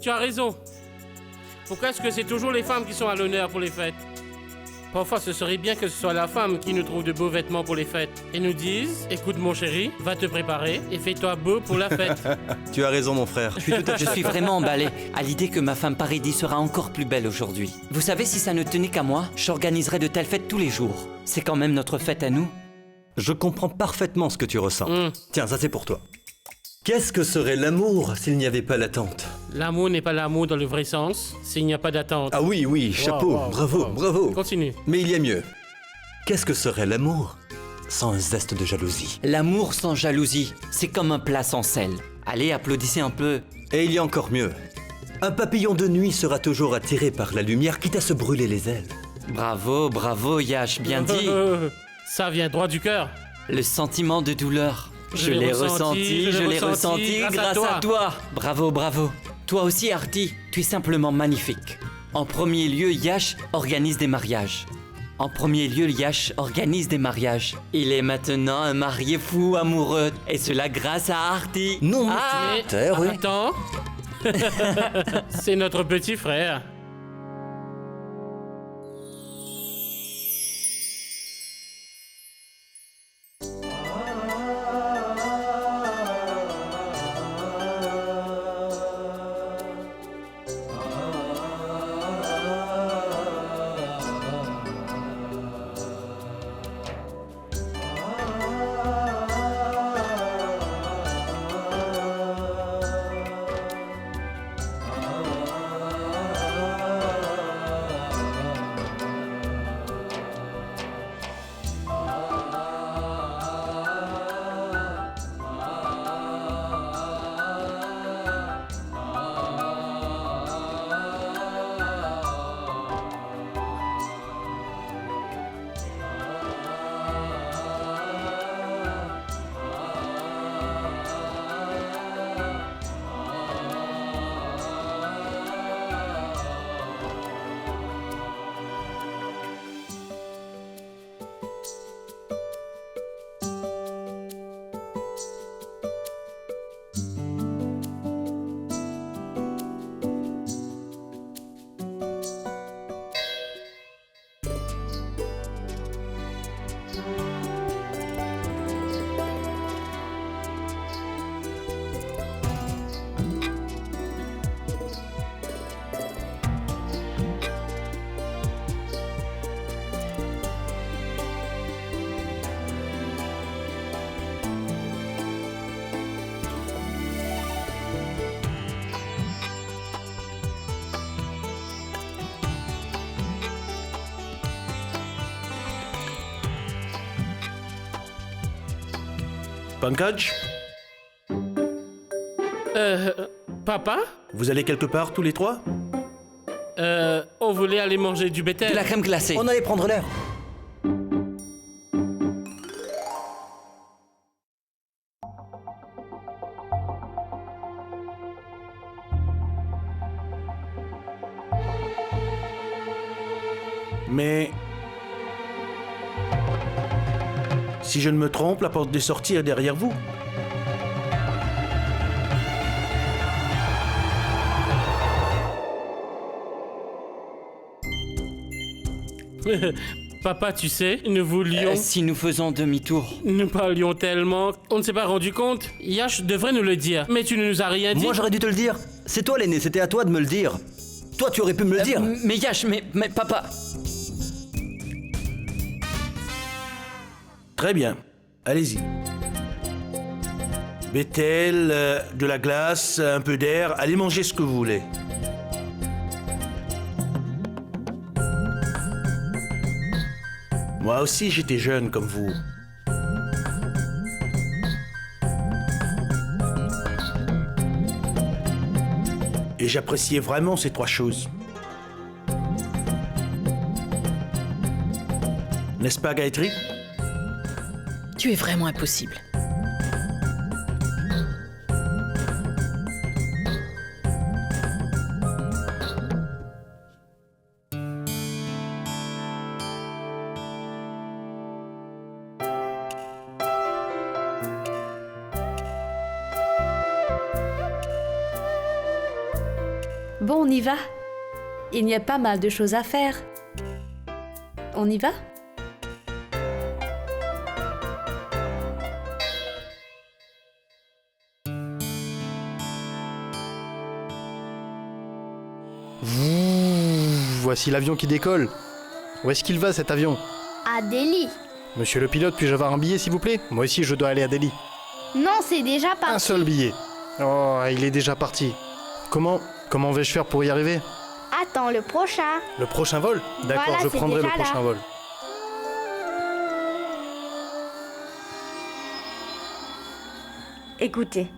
tu as raison. Pourquoi est-ce que c'est toujours les femmes qui sont à l'honneur pour les fêtes? Parfois, ce serait bien que ce soit la femme qui nous trouve de beaux vêtements pour les fêtes et nous dise « Écoute mon chéri, va te préparer et fais-toi beau pour la fête. » Tu as raison, mon frère. Je suis vraiment emballé à l'idée que ma femme Paridi sera encore plus belle aujourd'hui. Vous savez, si ça ne tenait qu'à moi, j'organiserais de telles fêtes tous les jours. C'est quand même notre fête à nous. Je comprends parfaitement ce que tu ressens. Tiens, ça c'est pour toi. Qu'est-ce que serait l'amour s'il n'y avait pas l'attente? L'amour n'est pas l'amour dans le vrai sens s'il n'y a pas d'attente. Ah oui, oui, chapeau, Wow, bravo, wow. bravo. Continue. Mais il y a mieux. Qu'est-ce que serait l'amour sans un zeste de jalousie? L'amour sans jalousie, c'est comme un plat sans sel. Allez, applaudissez un peu. Et il y a encore mieux. Un papillon de nuit sera toujours attiré par la lumière, quitte à se brûler les ailes. Bravo, bravo, Yash, bien dit. Ça vient droit du cœur. Le sentiment de douleur. Je l'ai l'ai ressenti, ressenti grâce à toi. Bravo, bravo. Toi aussi, Artie, tu es simplement magnifique. En premier lieu, Yash organise des mariages. Il est maintenant un marié fou amoureux. Et cela grâce à Artie. Non, Mais terre, oui. attends. C'est notre petit frère. Pankaj, Papa? vous allez quelque part tous les trois? On voulait aller manger du De bétel. la crème glacée. On allait prendre l'air. Mais... si je ne me trompe, la porte de sortie est derrière vous. Papa, tu sais, nous voulions... Si nous faisons demi-tour. Nous parlions tellement... On ne s'est pas rendu compte. Yash devrait nous le dire. Mais tu ne nous as rien dit. Moi j'aurais dû te le dire. C'est toi l'aîné, c'était à toi de me le dire. Toi tu aurais pu me le dire. Mais Yash, mais papa... Très bien, allez-y. Bétel, de la glace, un peu d'air, allez manger ce que vous voulez. Moi aussi j'étais jeune comme vous. Et j'appréciais vraiment ces trois choses. N'est-ce pas, Gayatri? Tu es vraiment impossible. Bon, on y va. Il y a pas mal de choses à faire. On y va? Voici l'avion qui décolle. Où est-ce qu'il va cet avion? À Delhi. Monsieur le pilote, puis-je avoir un billet s'il vous plaît? Moi aussi je dois aller à Delhi. Non, c'est déjà Un parti. seul billet. Oh, il est déjà parti. Comment vais-je faire pour y arriver? Attends le prochain. Le prochain vol? D'accord, Voilà, je c'est prendrai le déjà là. prochain vol. Écoutez.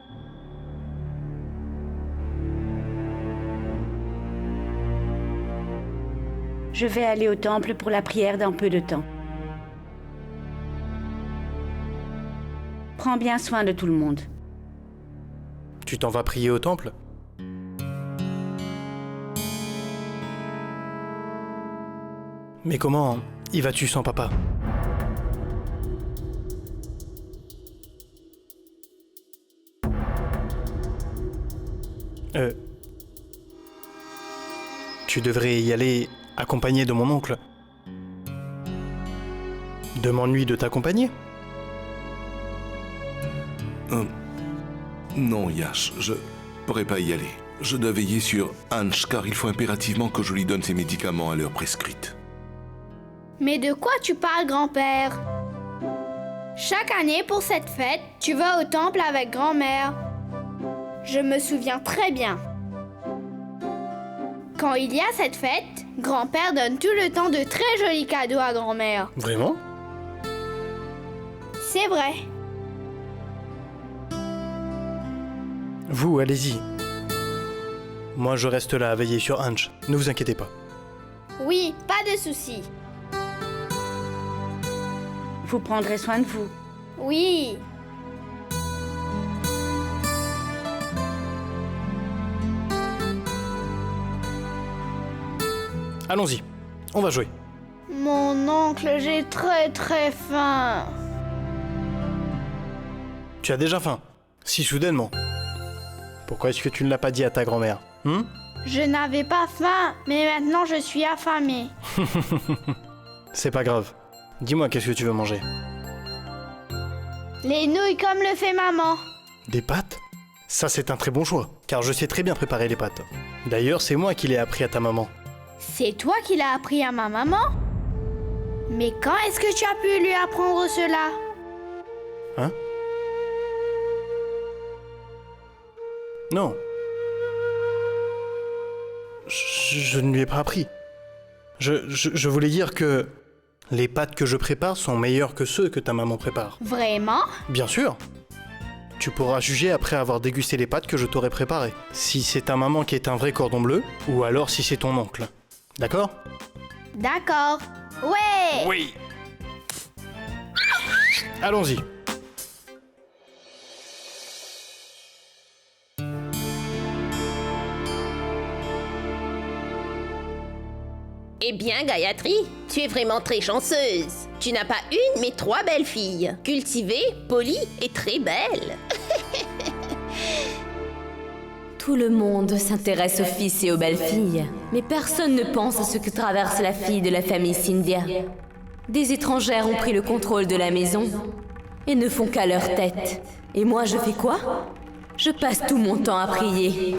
Je vais aller au temple pour la prière dans peu de temps. Prends bien soin de tout le monde. Tu t'en vas prier au temple? Mais comment y vas-tu sans papa? Tu devrais y aller accompagné de mon oncle. Demande-lui de t'accompagner. Non, Yash, je pourrais pas y aller. Je dois veiller sur Ansh car il faut impérativement que je lui donne ses médicaments à l'heure prescrite. Mais de quoi tu parles, grand-père? Chaque année, pour cette fête, tu vas au temple avec grand-mère. Je me souviens très bien. Quand il y a cette fête, grand-père donne tout le temps de très jolis cadeaux à grand-mère. Vraiment? C'est vrai. Vous, allez-y. Moi, je reste là à veiller sur Ange. Ne vous inquiétez pas. Oui, pas de soucis. Vous prendrez soin de vous. Oui. Allons-y, on va jouer. Mon oncle, j'ai très très faim. Tu as déjà faim? Si soudainement. Pourquoi est-ce que tu ne l'as pas dit à ta grand-mère? Je n'avais pas faim, mais maintenant je suis affamée. C'est pas grave. Dis-moi, qu'est-ce que tu veux manger? Les nouilles comme le fait maman. Des pâtes? Ça, c'est un très bon choix, car je sais très bien préparer les pâtes. D'ailleurs, c'est moi qui l'ai appris à ta maman. C'est toi qui l'as appris à ma maman? Mais quand est-ce que tu as pu lui apprendre cela? Hein? Non. Je ne lui ai pas appris. Je voulais dire que les pâtes que je prépare sont meilleures que ceux que ta maman prépare. Vraiment? Bien sûr. Tu pourras juger après avoir dégusté les pâtes que je t'aurai préparées. Si c'est ta maman qui est un vrai cordon bleu, ou alors si c'est ton oncle. D'accord? D'accord. Ouais! Oui. Allons-y. Eh bien, Gayatri, tu es vraiment très chanceuse. Tu n'as pas une, mais 3 belles filles. Cultivées, polies et très belles. Tout le monde s'intéresse aux fils et aux belles filles, mais personne ne pense à ce que traverse la fille de la famille Scindia. Des étrangères ont pris le contrôle de la maison et ne font qu'à leur tête. Et moi, je fais quoi? Je passe tout mon temps à prier.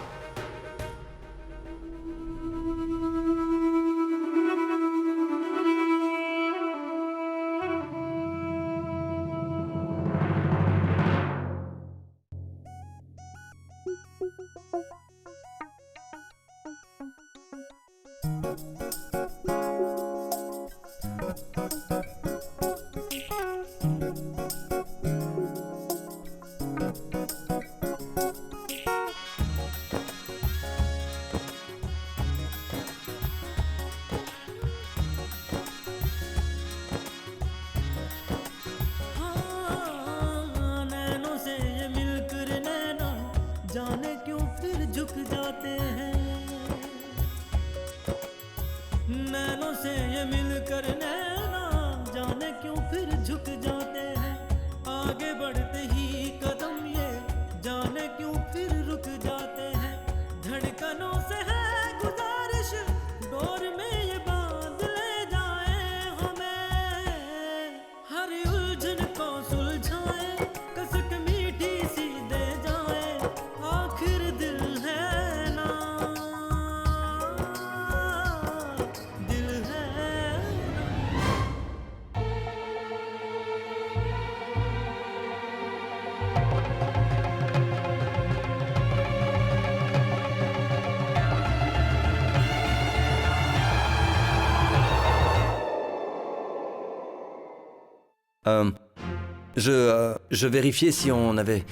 Je vérifiais si on avait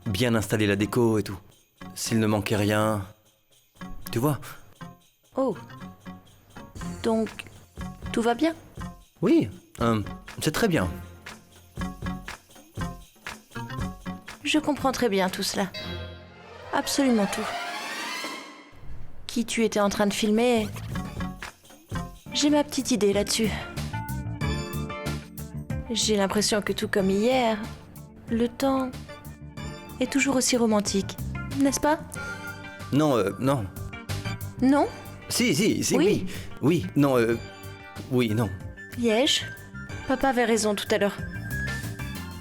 bien installé la déco et tout. S'il ne manquait rien. Tu vois? Oh. Donc, tout va bien? Oui, c'est très bien. Je comprends très bien tout cela. Absolument tout. Qui tu étais en train de filmer? J'ai ma petite idée là-dessus. J'ai l'impression que tout comme hier, le temps est toujours aussi romantique, n'est-ce pas? Non, non. Non? Si, Oui. oui. Oui, non, oui, non. Yesh, papa avait raison tout à l'heure.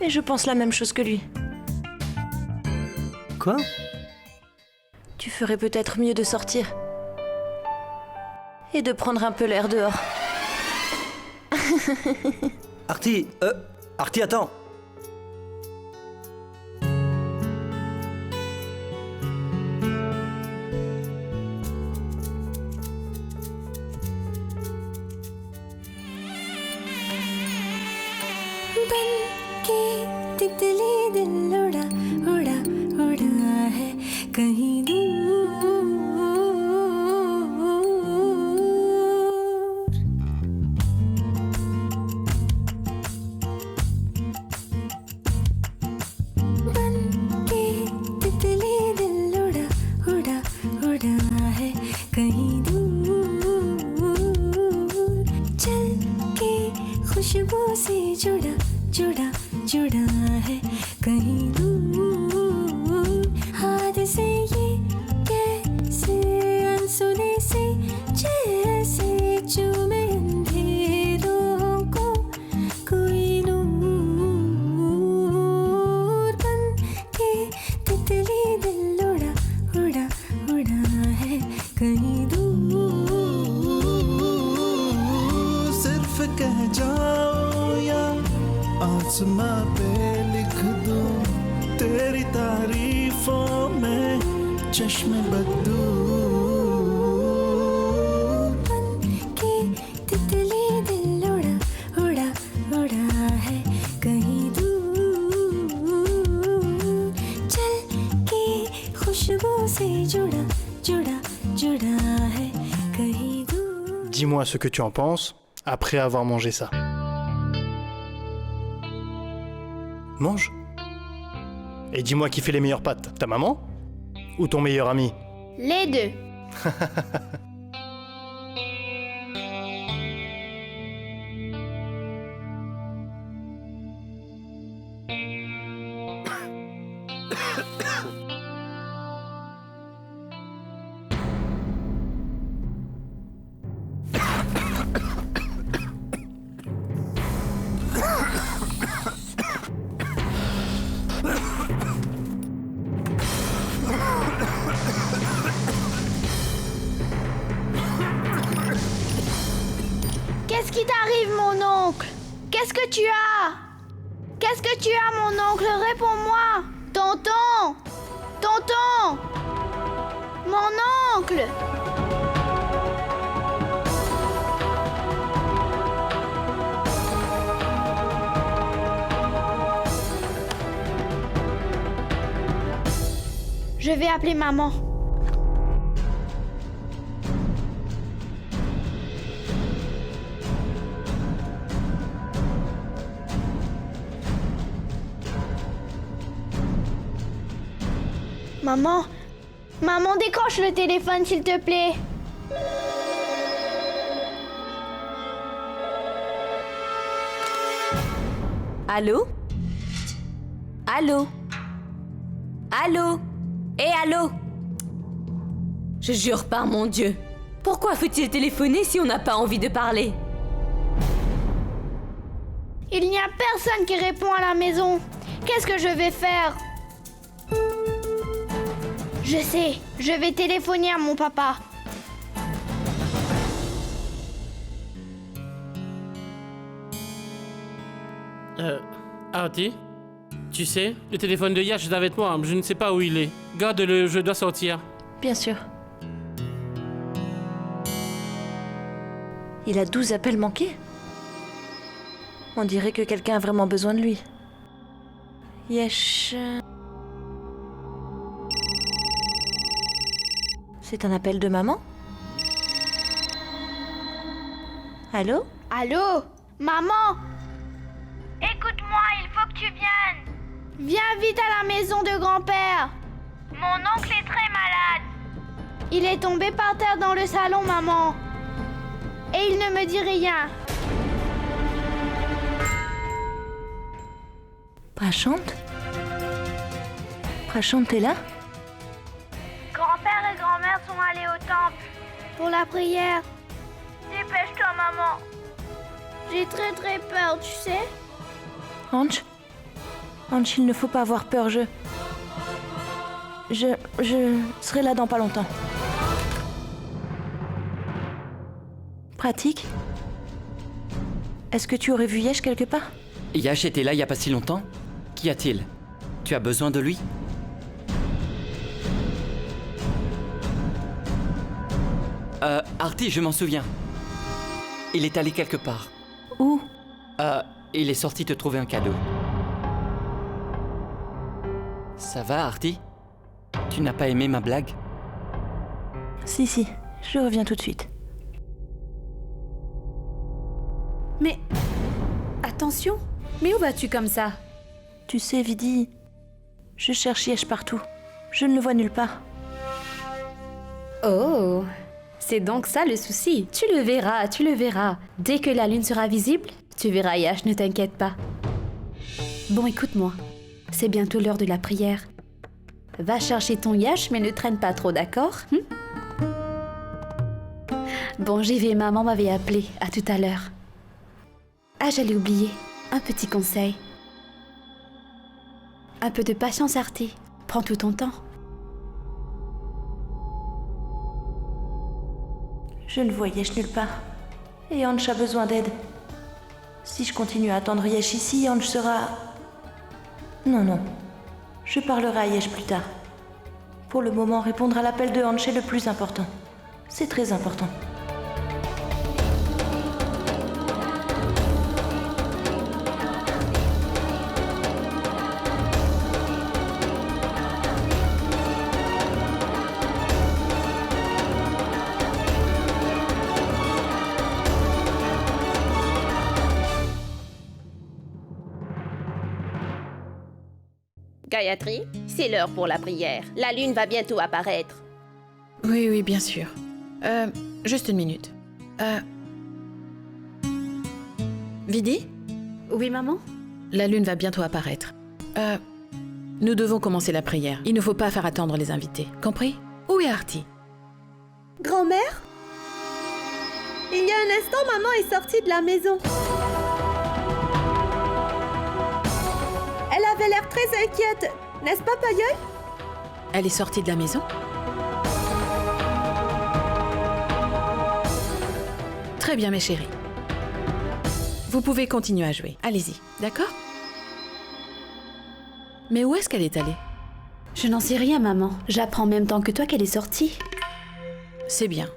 Et je pense la même chose que lui. Quoi? Tu ferais peut-être mieux de sortir. Et de prendre un peu l'air dehors. Artie, attends. Dis-moi ce que tu en penses après avoir mangé ça. Mange. Et dis-moi qui fait les meilleures pâtes, ta maman ou ton meilleur ami? Les deux. Qu'est-ce qui t'arrive, mon oncle? Qu'est-ce que tu as? Qu'est-ce que tu as, mon oncle? Réponds-moi! Tonton! Tonton! Mon oncle! Je vais appeler maman. Maman, maman, décroche le téléphone, s'il te plaît. Allô? Allô? Allô? Allô? Je jure par mon Dieu. Pourquoi faut-il téléphoner si on n'a pas envie de parler? Il n'y a personne qui répond à la maison. Qu'est-ce que je vais faire? Je sais, je vais téléphoner à mon papa. Artie, tu sais, le téléphone de Yash est avec moi, je ne sais pas où il est. Garde-le, je dois sortir. Bien sûr. Il a 12 appels manqués. On dirait que quelqu'un a vraiment besoin de lui. Yesh. C'est un appel de maman? Allô? Allô? Maman? Écoute-moi, il faut que tu viennes. Viens vite à la maison de grand-père. Mon oncle est très malade. Il est tombé par terre dans le salon, maman. Et il ne me dit rien. Prachante? Prachante est là? Grand-père et grand-mère sont allés au temple pour la prière. Dépêche-toi, maman. J'ai très très peur, tu sais. Ange, il ne faut pas avoir peur, je serai là dans pas longtemps. Pratique? Est-ce que tu aurais vu Yesh quelque part? Yash était là il y a pas si longtemps. Qu'y a-t-il? Tu as besoin de lui? Artie, je m'en souviens. Il est allé quelque part. Où? Il est sorti te trouver un cadeau. Ça va, Artie? Tu n'as pas aimé ma blague? Si, je reviens tout de suite. Mais... Attention! Mais où vas-tu comme ça? Tu sais, Vidi, je cherche Yesh partout. Je ne le vois nulle part. Oh! C'est donc ça le souci. Tu le verras. Dès que la lune sera visible, tu verras Yash, ne t'inquiète pas. Bon, écoute-moi. C'est bientôt l'heure de la prière. Va chercher ton Yash, mais ne traîne pas trop, d'accord? Bon, j'y vais, maman m'avait appelé. À tout à l'heure. Ah, j'allais oublier. Un petit conseil. Un peu de patience, Artie. Prends tout ton temps. Je ne vois Yesh nulle part. Et Ange a besoin d'aide. Si je continue à attendre Yesh ici, Ange sera... Non. Je parlerai à Yesh plus tard. Pour le moment, répondre à l'appel de Ange est le plus important. C'est très important. Gayatri, c'est l'heure pour la prière. La lune va bientôt apparaître. Oui, bien sûr. Juste une minute. Vidi? Oui, maman? La lune va bientôt apparaître. Nous devons commencer la prière. Il ne faut pas faire attendre les invités. Compris? Où est Artie? Grand-mère? Il y a un instant, maman est sortie de la maison. Elle avait l'air très inquiète, n'est-ce pas, Pailleul? Elle est sortie de la maison? Très bien, mes chéris. Vous pouvez continuer à jouer. Allez-y, d'accord? Mais où est-ce qu'elle est allée? Je n'en sais rien, maman. J'apprends en même temps que toi qu'elle est sortie. C'est bien.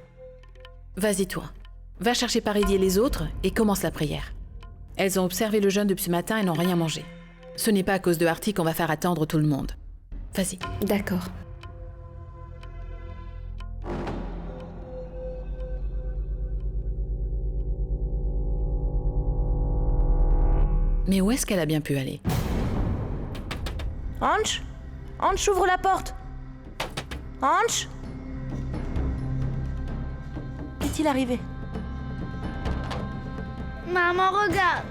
Vas-y, toi. Va chercher Paridi et les autres et commence la prière. Elles ont observé le jeûne depuis ce matin et n'ont rien mangé. Ce n'est pas à cause de Artie qu'on va faire attendre tout le monde. Vas-y. D'accord. Mais où est-ce qu'elle a bien pu aller? Ange, ouvre la porte. Ange, qu'est-il arrivé? Maman, regarde.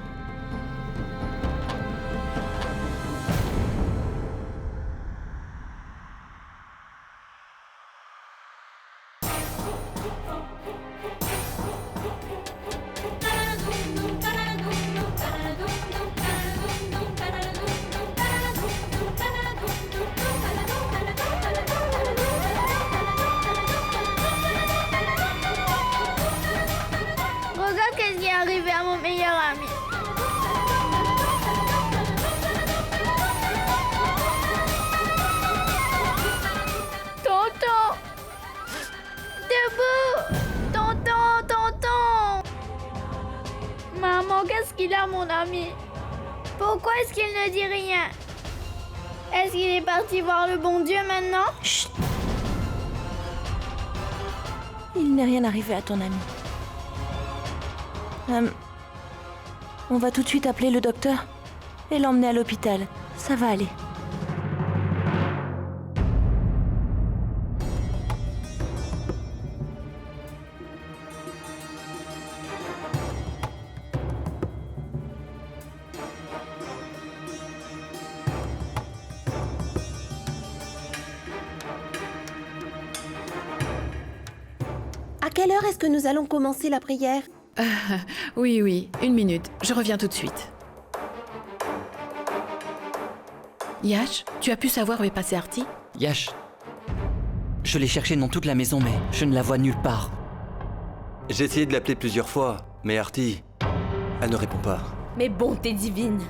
ami? Pourquoi est-ce qu'il ne dit rien? Est-ce qu'il est parti voir le bon Dieu maintenant? Chut! Il n'est rien arrivé à ton ami. On va tout de suite appeler le docteur et l'emmener à l'hôpital. Ça va aller. À quelle heure est-ce que nous allons commencer la prière? Oui, 1 minute. Je reviens tout de suite. Yash, tu as pu savoir où est passé Artie? Yash. Je l'ai cherchée dans toute la maison, mais je ne la vois nulle part. J'ai essayé de l'appeler plusieurs fois, mais Artie, elle ne répond pas. Mais bonté divine.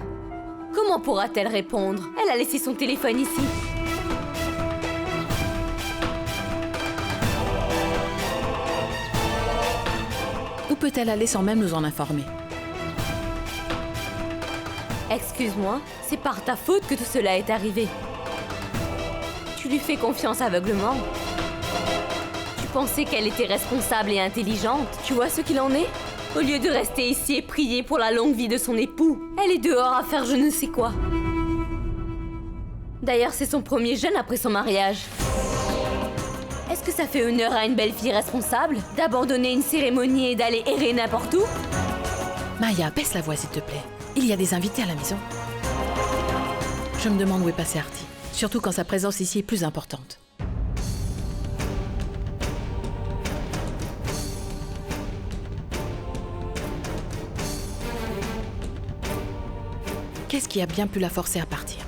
Comment pourra-t-elle répondre? Elle a laissé son téléphone ici. Où peut-elle aller sans même nous en informer? Excuse-moi, c'est par ta faute que tout cela est arrivé. Tu lui fais confiance aveuglement. Tu pensais qu'elle était responsable et intelligente. Tu vois ce qu'il en est? Au lieu de rester ici et prier pour la longue vie de son époux, elle est dehors à faire je ne sais quoi. D'ailleurs, c'est son premier jeûne après son mariage. Est-ce que ça fait honneur à une belle fille responsable d'abandonner une cérémonie et d'aller errer n'importe où? Maya, baisse la voix s'il te plaît. Il y a des invités à la maison. Je me demande où est passé Artie. Surtout quand sa présence ici est plus importante. Qu'est-ce qui a bien pu la forcer à partir?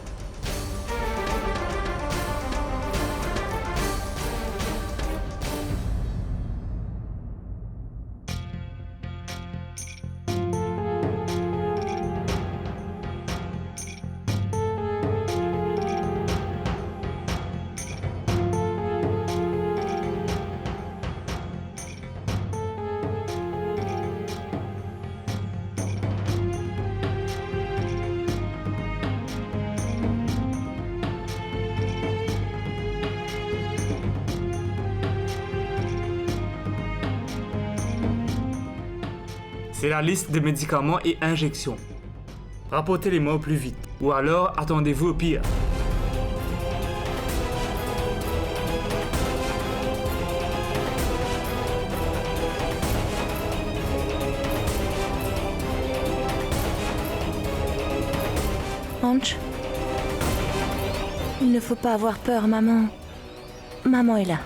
C'est la liste des médicaments et injections. Rapportez-les-moi au plus vite, ou alors attendez-vous au pire. Ange, il ne faut pas avoir peur, maman. Maman est là.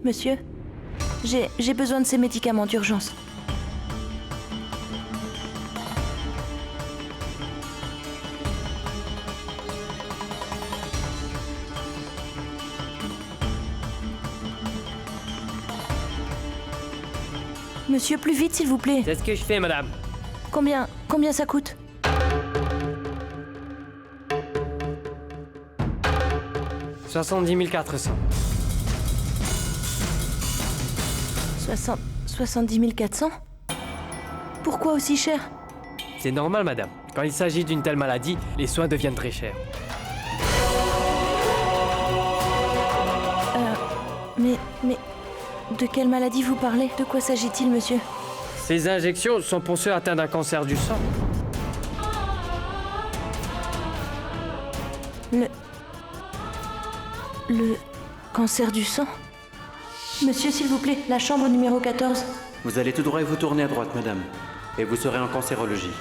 Monsieur, j'ai besoin de ces médicaments d'urgence. Monsieur, plus vite s'il vous plaît. C'est ce que je fais, madame. Combien ça coûte? 70 400. 70 400? Pourquoi aussi cher? C'est normal, madame. Quand il s'agit d'une telle maladie, les soins deviennent très chers. Mais de quelle maladie vous parlez? De quoi s'agit-il, monsieur? Ces injections sont pour ceux atteints d'un cancer du sang. Le cancer du sang? Monsieur, s'il vous plaît, la chambre numéro 14. Vous allez tout droit et vous tournez à droite, madame. Et vous serez en cancérologie.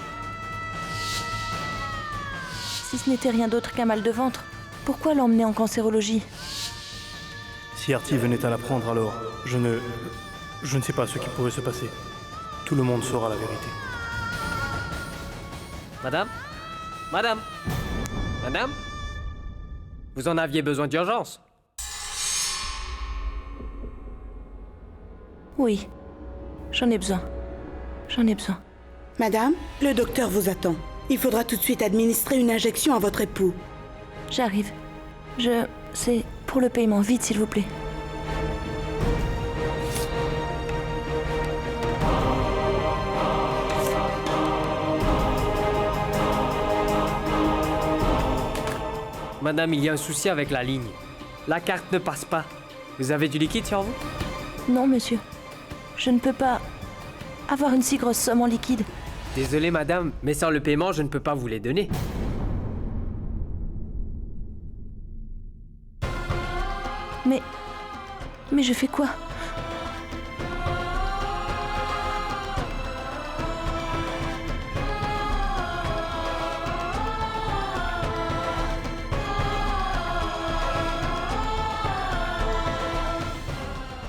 Si ce n'était rien d'autre qu'un mal de ventre, pourquoi l'emmener en cancérologie? Si Artie venait à l'apprendre, alors je ne sais pas ce qui pourrait se passer. Tout le monde saura la vérité. Madame? Madame? Madame? Vous en aviez besoin d'urgence? Oui. J'en ai besoin. J'en ai besoin. Madame, le docteur vous attend. Il faudra tout de suite administrer une injection à votre époux. J'arrive. C'est pour le paiement. Vite, s'il vous plaît. Madame, il y a un souci avec la ligne. La carte ne passe pas. Vous avez du liquide sur vous? Non, monsieur. Je ne peux pas avoir une si grosse somme en liquide. Désolé, madame, mais sans le paiement, je ne peux pas vous les donner. Mais je fais quoi?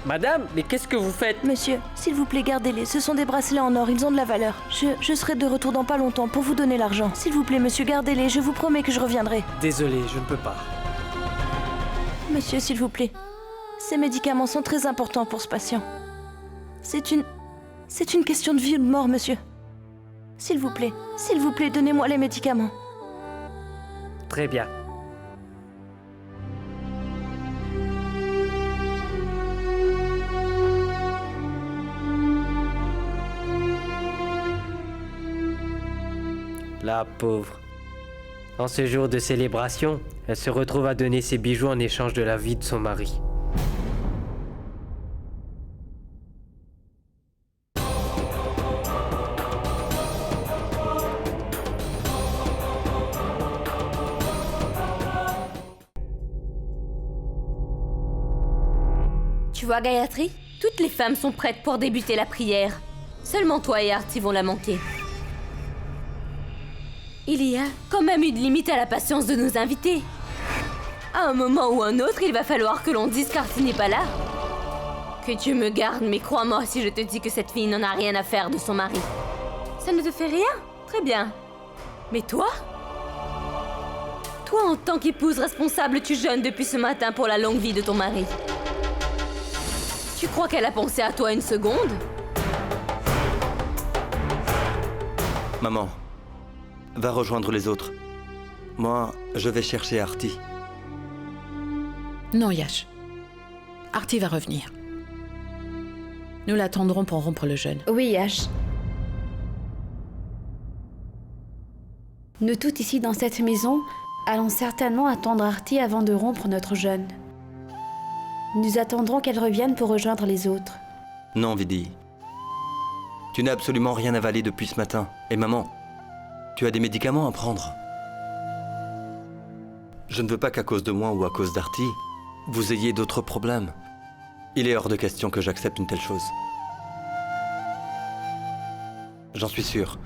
Madame, mais qu'est-ce que vous faites? Monsieur, s'il vous plaît, gardez-les. Ce sont des bracelets en or, ils ont de la valeur. Je serai de retour dans pas longtemps pour vous donner l'argent. S'il vous plaît, monsieur, gardez-les. Je vous promets que je reviendrai. Désolé, je ne peux pas. Monsieur, s'il vous plaît. Ces médicaments sont très importants pour ce patient. C'est une question de vie ou de mort, monsieur. S'il vous plaît, donnez-moi les médicaments. Très bien. La pauvre. En ce jour de célébration, elle se retrouve à donner ses bijoux en échange de la vie de son mari. Tu vois, Gayatri, toutes les femmes sont prêtes pour débuter la prière. Seulement toi et Artie vont la manquer. Il y a quand même une limite à la patience de nos invités. À un moment ou un autre, il va falloir que l'on dise qu'Artie n'est pas là. Que Dieu me garde, mais crois-moi si je te dis que cette fille n'en a rien à faire de son mari. Ça ne te fait rien? Très bien. Mais toi? Toi, en tant qu'épouse responsable, tu jeûnes depuis ce matin pour la longue vie de ton mari. Tu crois qu'elle a pensé à toi une seconde? Maman, va rejoindre les autres. Moi, je vais chercher Artie. Non, Yash. Artie va revenir. Nous l'attendrons pour rompre le jeûne. Oui, Yash. Nous tous ici dans cette maison allons certainement attendre Artie avant de rompre notre jeûne. Nous attendrons qu'elle revienne pour rejoindre les autres. Non, Vidi. Tu n'as absolument rien avalé depuis ce matin. Et maman, tu as des médicaments à prendre. Je ne veux pas qu'à cause de moi ou à cause d'Artie, vous ayez d'autres problèmes. Il est hors de question que j'accepte une telle chose. J'en suis sûr.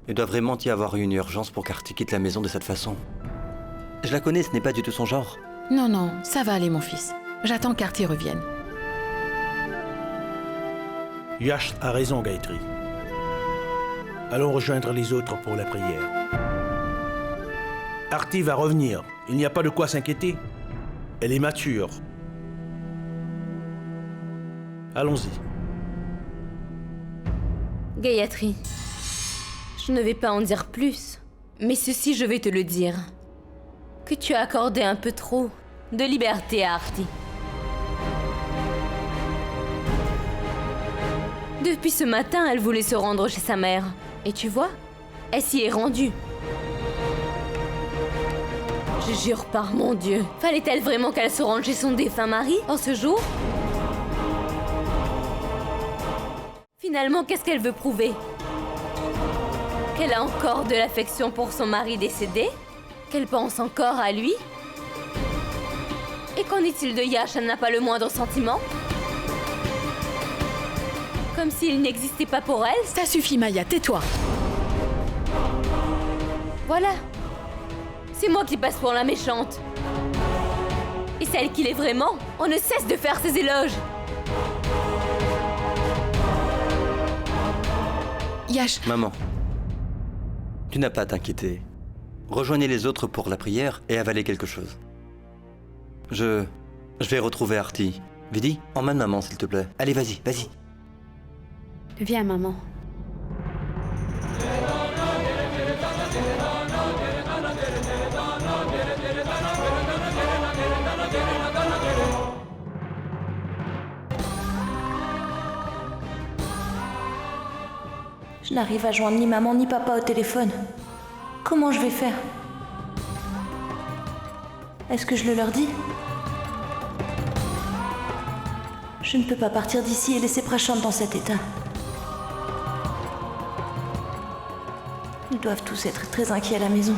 Il doit vraiment y avoir une urgence pour qu'Artie quitte la maison de cette façon. Je la connais, ce n'est pas du tout son genre. Non, non, ça va aller, mon fils. J'attends qu'Artie revienne. Yash a raison, Gayatri. Allons rejoindre les autres pour la prière. Artie va revenir. Il n'y a pas de quoi s'inquiéter. Elle est mature. Allons-y. Gayatri, je ne vais pas en dire plus, mais ceci je vais te le dire. Que tu as accordé un peu trop de liberté à Artie. Depuis ce matin, elle voulait se rendre chez sa mère. Et tu vois, elle s'y est rendue. Je jure par mon Dieu, fallait-elle vraiment qu'elle se rende chez son défunt mari en ce jour? Finalement, qu'est-ce qu'elle veut prouver? Qu'elle a encore de l'affection pour son mari décédé? Qu'elle pense encore à lui? Et qu'en est-il de Yash? Elle n'a pas le moindre sentiment? Comme s'il n'existait pas pour elle? Ça suffit, Maya, tais-toi. Voilà. C'est moi qui passe pour la méchante. Et celle qu'il est vraiment, on ne cesse de faire ses éloges. Yash. Maman, tu n'as pas à t'inquiéter. Rejoignez les autres pour la prière et avalez quelque chose. Je vais retrouver Artie. Vidi, emmène maman, s'il te plaît. Allez, vas-y, vas-y. Viens, maman. Je n'arrive à joindre ni maman ni papa au téléphone. Comment je vais faire? Est-ce que je le leur dis? Je ne peux pas partir d'ici et laisser Prashant dans cet état. Ils doivent tous être très inquiets à la maison.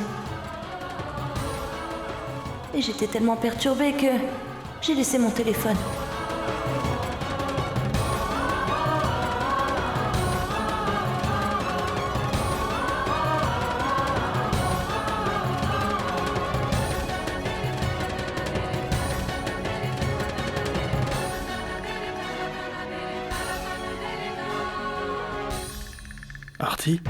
Et j'étais tellement perturbée que j'ai laissé mon téléphone. Artie?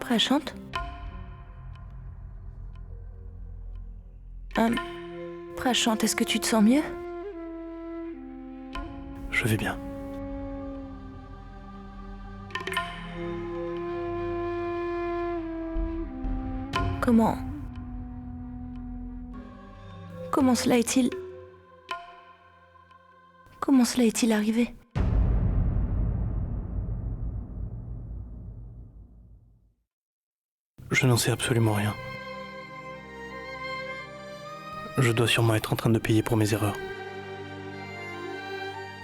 Prashant? Prashant, est-ce que tu te sens mieux? Je vais bien. Comment cela est-il... Comment cela est-il arrivé? Je n'en sais absolument rien. Je dois sûrement être en train de payer pour mes erreurs.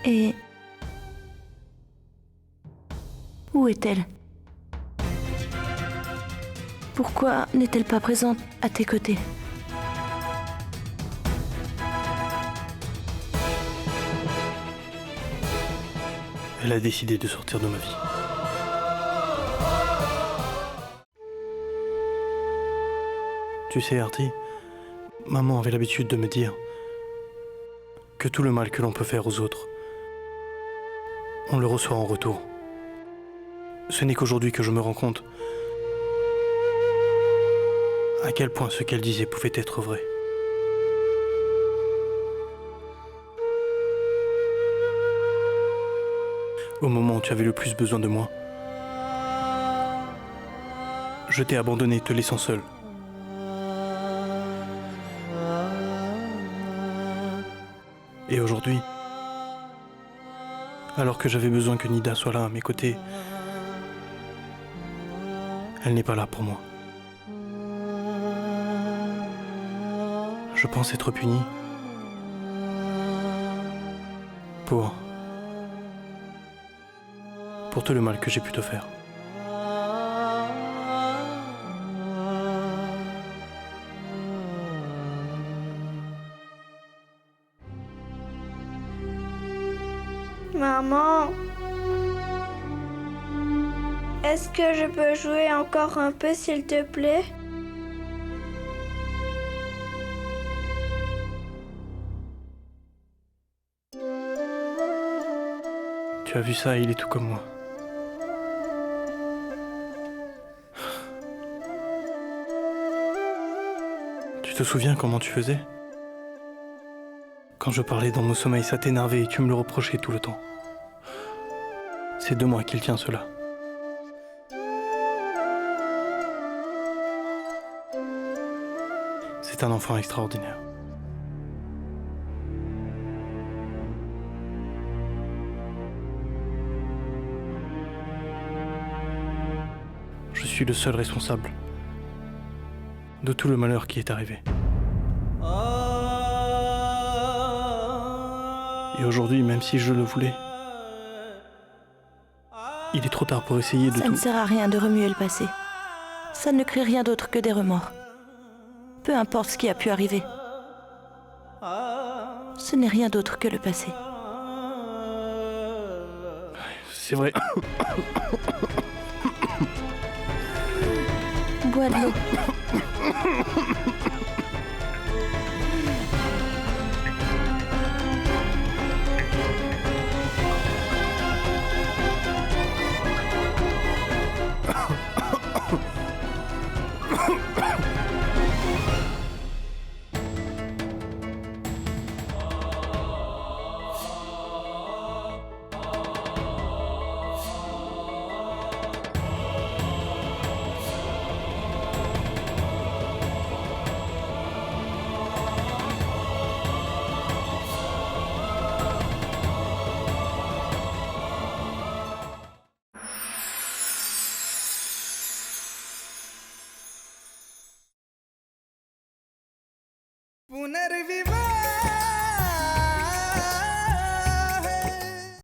Et... où est-elle? Pourquoi n'est-elle pas présente à tes côtés? Elle a décidé de sortir de ma vie. Tu sais, Artie, maman avait l'habitude de me dire que tout le mal que l'on peut faire aux autres, on le reçoit en retour. Ce n'est qu'aujourd'hui que je me rends compte à quel point ce qu'elle disait pouvait être vrai. Au moment où tu avais le plus besoin de moi, je t'ai abandonné, te laissant seul. Et aujourd'hui, alors que j'avais besoin que Nida soit là à mes côtés, elle n'est pas là pour moi. Je pense être puni pour tout le mal que j'ai pu te faire. Maman, est-ce que je peux jouer encore un peu, s'il te plaît? Tu as vu ça, il est tout comme moi. Tu te souviens comment tu faisais? Quand je parlais dans mon sommeil, ça t'énervait et tu me le reprochais tout le temps. C'est de moi qu'il tient cela. C'est un enfant extraordinaire. Je suis le seul responsable de tout le malheur qui est arrivé. Et aujourd'hui, même si je le voulais, il est trop tard pour essayer de Ça ne sert à rien de remuer le passé. Ça ne crée rien d'autre que des remords. Peu importe ce qui a pu arriver. Ce n'est rien d'autre que le passé. C'est vrai. Bois de l'eau. पुनर्विवाह